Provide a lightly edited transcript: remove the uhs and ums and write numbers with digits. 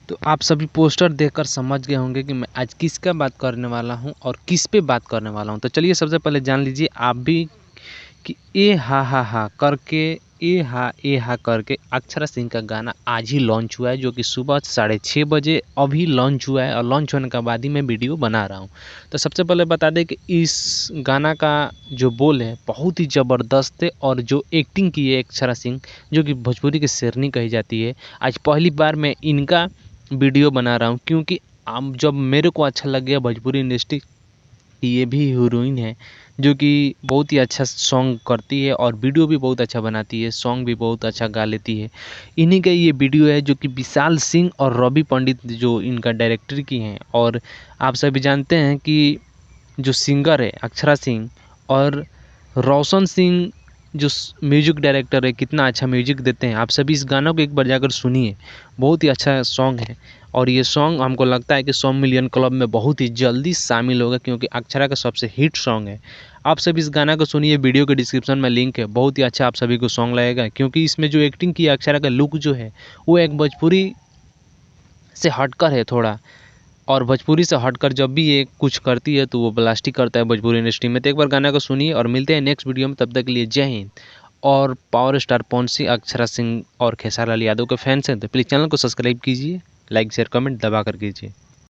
तो आप सभी पोस्टर देखकर समझ गए होंगे कि मैं आज किसका बात करने वाला हूं और किस पे बात करने वाला हूं। तो चलिए सबसे पहले जान लीजिए आप भी कि ए हा करके अक्षरा सिंह का गाना आज ही लॉन्च हुआ है, जो कि सुबह 6:30 बजे अभी लॉन्च हुआ है और लॉन्च होने के बाद ही मैं वीडियो बना रहा हूँ। तो सबसे पहले बता दें कि इस गाना का जो बोल है बहुत ही ज़बरदस्त है और जो एक्टिंग की है अक्षरा सिंह, जो कि भोजपुरी की शेरनी कही जाती है। आज पहली बार मैं इनका वीडियो बना रहा हूँ क्योंकि जब मेरे को अच्छा लग गया भोजपुरी इंडस्ट्री कि ये भी हीरोइन है जो कि बहुत ही अच्छा सॉन्ग करती है और वीडियो भी बहुत अच्छा बनाती है, सॉन्ग भी बहुत अच्छा गा लेती है। इन्हीं का ये वीडियो है जो कि विशाल सिंह और रवि पंडित जो इनका डायरेक्टर की हैं। और आप सभी जानते हैं कि जो सिंगर है अक्षरा सिंह और रोशन सिंह जो म्यूजिक डायरेक्टर है, कितना अच्छा म्यूजिक देते हैं। आप सभी इस गानों को एक बार जाकर सुनिए, बहुत ही अच्छा सॉन्ग है। और ये सॉन्ग हमको लगता है कि 100 मिलियन क्लब में बहुत ही जल्दी शामिल होगा क्योंकि अक्षरा का सबसे हिट सॉन्ग है। आप सभी इस गाना को सुनिए, वीडियो के डिस्क्रिप्शन में लिंक है, बहुत ही अच्छा आप सभी को सॉन्ग लगेगा क्योंकि इसमें जो एक्टिंग की है अक्षरा का लुक जो है वो एक भोजपुरी से हटकर है थोड़ा। और भोजपुरी से हटकर जब भी ये कुछ करती है तो वो ब्लास्टिक करता है भोजपुरी इंडस्ट्री में। तो एक बार गाना को सुनिए और मिलते हैं नेक्स्ट वीडियो में, तब तक के लिए जय हिंद। और पावर स्टार पवन सिंह, अक्षरा सिंह और खेसारी लाल यादव के फैंस हैं तो प्लीज़ चैनल को सब्सक्राइब कीजिए, लाइक शेयर कमेंट दबा कर कीजिए।